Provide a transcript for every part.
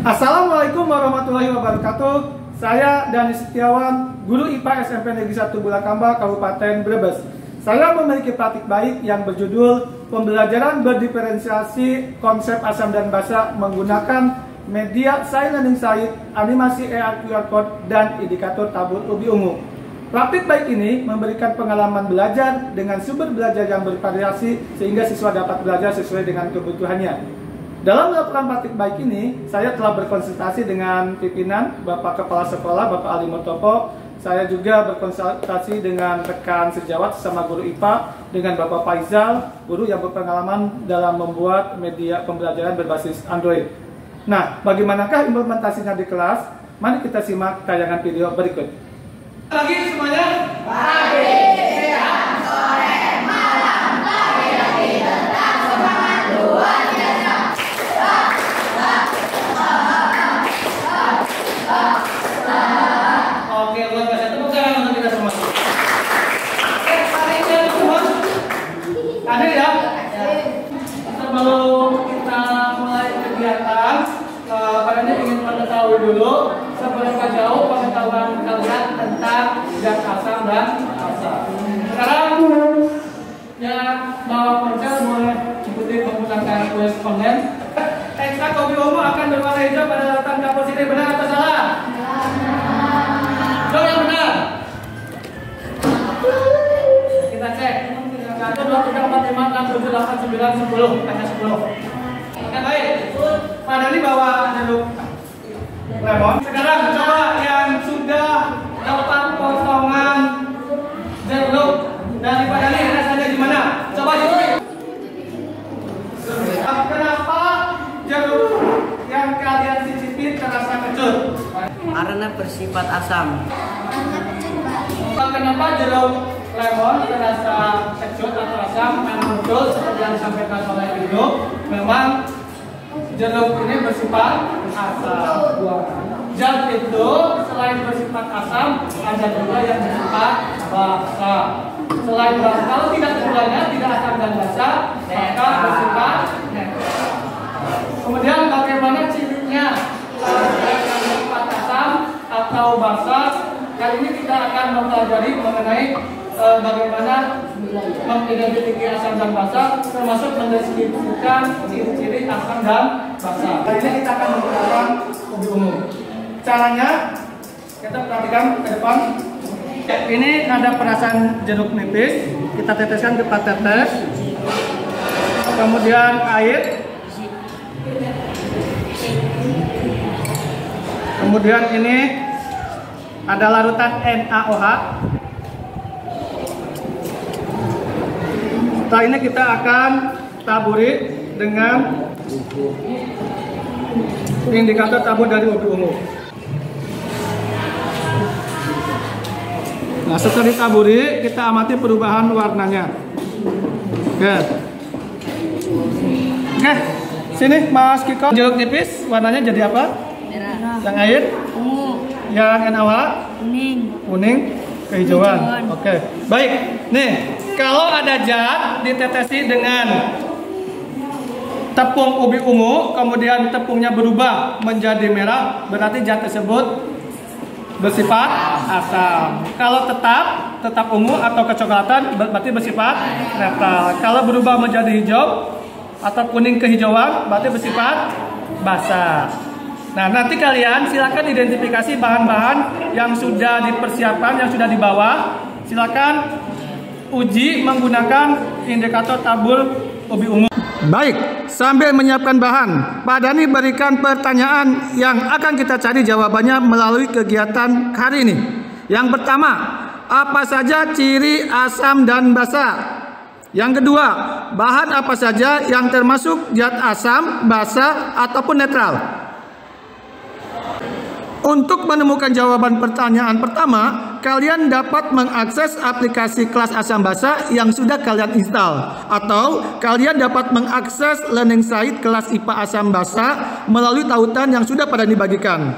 Assalamualaikum warahmatullahi wabarakatuh. Saya Dani Setiawan, guru IPA SMP Negeri 1 Bulakamba, Kabupaten Brebes. Saya memiliki praktik baik yang berjudul Pembelajaran Berdiferensiasi Konsep Asam dan Basa menggunakan media Sign Learning Site, animasi AR QR Code, dan indikator tabur ubi ungu. Praktik baik ini memberikan pengalaman belajar dengan sumber belajar yang bervariasi sehingga siswa dapat belajar sesuai dengan kebutuhannya. Dalam melakukan praktik baik ini, saya telah berkonsultasi dengan pimpinan, Bapak Kepala Sekolah, Bapak Ali Murtopo. Saya juga berkonsultasi dengan rekan sejawat sesama guru IPA, dengan Bapak Faizal, guru yang berpengalaman dalam membuat media pembelajaran berbasis Android. Nah, bagaimanakah implementasinya di kelas? Mari kita simak tayangan video berikut. Pagi semuanya. Pagi, siang, sore, malam. Lagi tentang semangat luar biasa. Oke, luar biasa. Tepuk tangan untuk kita semua. Hari ini semua hadir ya. Sebelum kita mulai kegiatan, Pak Dani ingin mengetahui dulu seberapa jauh pengetahuan kalian tentang zat asam dan basa. Sekarang yang bawa ponsel boleh ikuti menggunakan koresponden. Ekstra kopi ungu akan berwarna hijau pada lautan kapur sini, benar atau salah? Jawab yang benar. Kita cek. 1, 2, 3, 4, 5, 6, 7, 8, 9, 10. Tanya 10. Oke, baik. Pak Dani bawa jeruk lemon. Sekarang coba yang sudah dapat potongan jeruk dari Pak Dani, rasanya gimana? Coba diuji. Kenapa jeruk yang kalian cicipi terasa kecut? Karena bersifat asam. Kenapa jeruk lemon terasa kecut atau asam? Memang betul seperti yang disampaikan oleh Ibu. Memang jeruk ini bersifat asam. Zat itu selain bersifat asam, ada juga yang bersifat basa. Selain basa, kalau tidak keduanya tidak asam dan basa, maka bersifat netral. Kemudian bagaimana cirinya yang bersifat asam atau basa? Kali ini kita akan mempelajari mengenai bagaimana mengidentifikasi asam dan basa, termasuk mendeskripsikan ciri-ciri asam dan basa. Kali ini kita akan menggunakan ubi ungu. Caranya kita perhatikan ke depan. Ini ada perasan jeruk nipis, kita teteskan ke 4 tetes. Kemudian air. Kemudian ini ada larutan NaOH. Setelah ini kita akan taburi dengan indikator tabur dari ubi ungu. Nah, setelah ditaburi, kita amati perubahan warnanya. Oke. Oke, sini Mas Kiko. Jeruk nipis warnanya jadi apa? Merah. Yang air? Ungu. Yang NaOH? Kuning. Kuning, kehijauan. Oke, baik. Nih, kalau ada zat ditetesi dengan tepung ubi ungu, kemudian tepungnya berubah menjadi merah, berarti zat tersebut bersifat asam. Kalau tetap ungu atau kecoklatan, berarti bersifat netral. Kalau berubah menjadi hijau atau kuning kehijauan, berarti bersifat basa. Nah, nanti kalian silakan identifikasi bahan-bahan yang sudah dipersiapkan, yang sudah dibawa. Silakan uji menggunakan indikator tabur ubi ungu. Baik, sambil menyiapkan bahan, Pak Dani berikan pertanyaan yang akan kita cari jawabannya melalui kegiatan hari ini. Yang pertama, apa saja ciri asam dan basa? Yang kedua, bahan apa saja yang termasuk zat asam, basa, ataupun netral? Untuk menemukan jawaban pertanyaan pertama, kalian dapat mengakses aplikasi kelas asam basa yang sudah kalian install, atau kalian dapat mengakses learning site kelas IPA asam basa melalui tautan yang sudah pada dibagikan.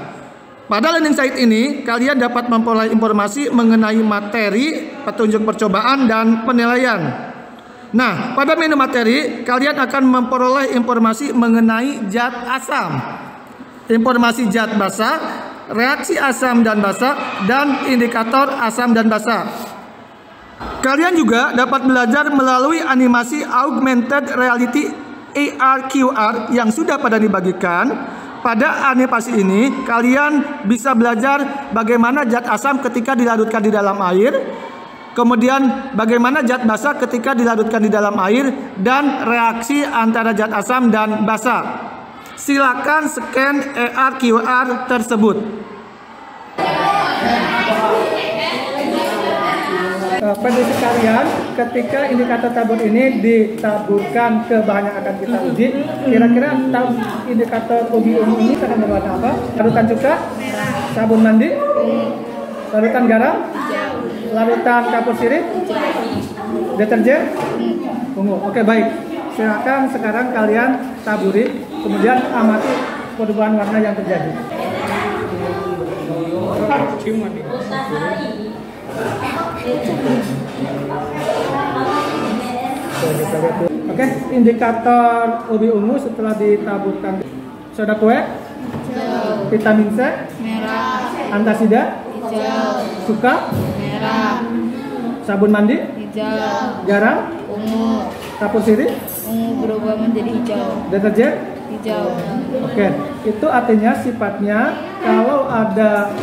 Pada learning site ini, kalian dapat memperoleh informasi mengenai materi, petunjuk percobaan, dan penilaian. Nah, pada menu materi, kalian akan memperoleh informasi mengenai zat asam. informasi zat basa, reaksi asam dan basa, dan indikator asam dan basa. Kalian juga dapat belajar melalui animasi augmented reality AR/QR yang sudah pada dibagikan. Pada animasi ini, kalian bisa belajar bagaimana zat asam ketika dilarutkan di dalam air, kemudian bagaimana zat basa ketika dilarutkan di dalam air, dan reaksi antara zat asam dan basa. Silakan scan AR/QR tersebut. Prediksi kalian ketika indikator tabur ini ditaburkan ke bahan yang akan kita uji, kira-kira indikator ubi ungu ini akan berwarna apa? Larutan cuka, sabun mandi, larutan garam, larutan kapur sirih, deterjen, ungu. Oke, baik. Silakan sekarang kalian taburi, kemudian amati perubahan warna yang terjadi. Oke, indikator ubi ungu setelah ditaburkan soda kue, vitamin C, merah, antasida, hijau, cuka, merah, sabun mandi, hijau, garam, ungu, kapur sirih, ungu berubah menjadi hijau, deterjen. hijau. Oke, itu artinya sifatnya kalau ada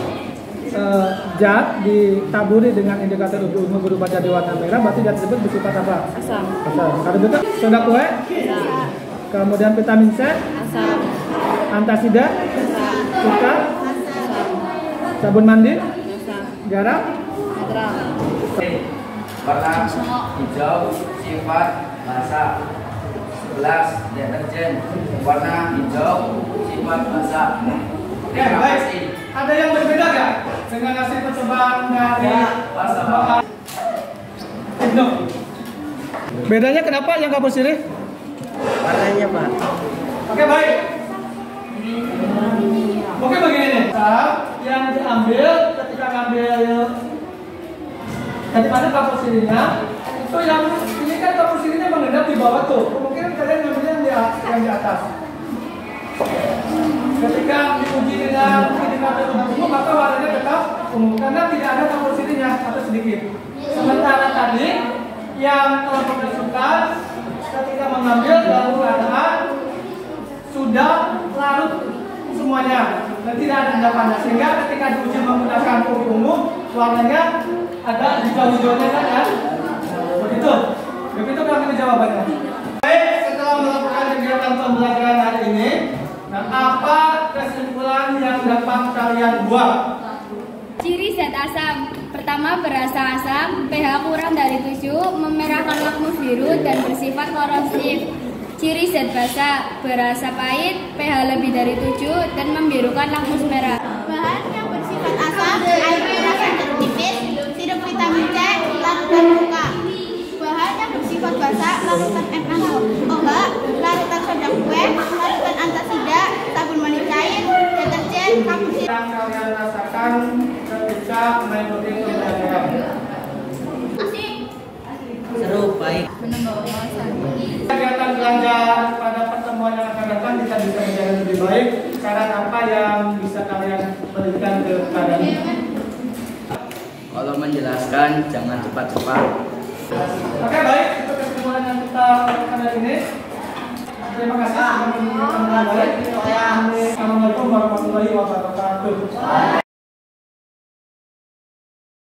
zat ditaburi dengan indikator ubi ungu berubah jadi warna merah, berarti zat tersebut bersifat apa? Asam, Asam. Kalau betul, soda kue, asam, kemudian vitamin C, asam, antasida, asam, cuka, asam, sabun mandi, asam, garam. netral. Warna hijau sifat basa. 11 deterjen warna hijau sifat basa. Oke, baik. Ada yang berbeda nggak dengan hasil percobaan dari percobaan? Bedanya kenapa yang kapur sirih? Warnanya, Pak. Oke, baik. Oke, begini nih. Yang diambil ketika ngambil daripada kapur sirihnya, itu yang ini kan kapur sirihnya mengendap di bawah tuh. Kemungkinan kalian ngambilnya yang di atas. Ketika diuji dengan indikator ungu, maka warnanya tetap ungu karena tidak ada kapur sirihnya atau sedikit. Sementara tadi yang kelompok disukan ketika mengambil dalam keadaan sudah larut semuanya dan tidak ada endapannya, sehingga ketika diuji menggunakan ubi ungu warnanya ada hijau-hijaunya kan? Begitu. Begitu kami jawabannya. Baik, setelah melakukan kegiatan pembelajaran hari ini, nah apa kesimpulan yang dapat kalian buat? Ciri zat asam. Pertama, berasa asam, pH kurang dari 7, memerahkan lakmus biru dan bersifat korosif. Ciri zat basa, berasa pahit, pH lebih dari 7 dan membirukan lakmus merah. Bahan yang bersifat asam, air mineral cenderung tipis, sirup vitamin C, larutan cuka. Bahan yang bersifat basa, larutan NaOH, larutan soda kue, larutan antasida, sabun mandi cair, deterjen, kapur sirih. Yang kalian rasakan ketika mengikuti pembelajaran? Asik. Seru, baik. Menambah wawasan. Kegiatan belajar pada pertemuan yang akan datang kita bisa menjadi lebih baik. Saran apa yang bisa kalian berikan kepada kami? Kalau menjelaskan jangan cepat-cepat. Oke, baik, itu kesimpulan yang kita lakukan hari ini. Terima kasih. Assalamualaikum warahmatullahi wabarakatuh.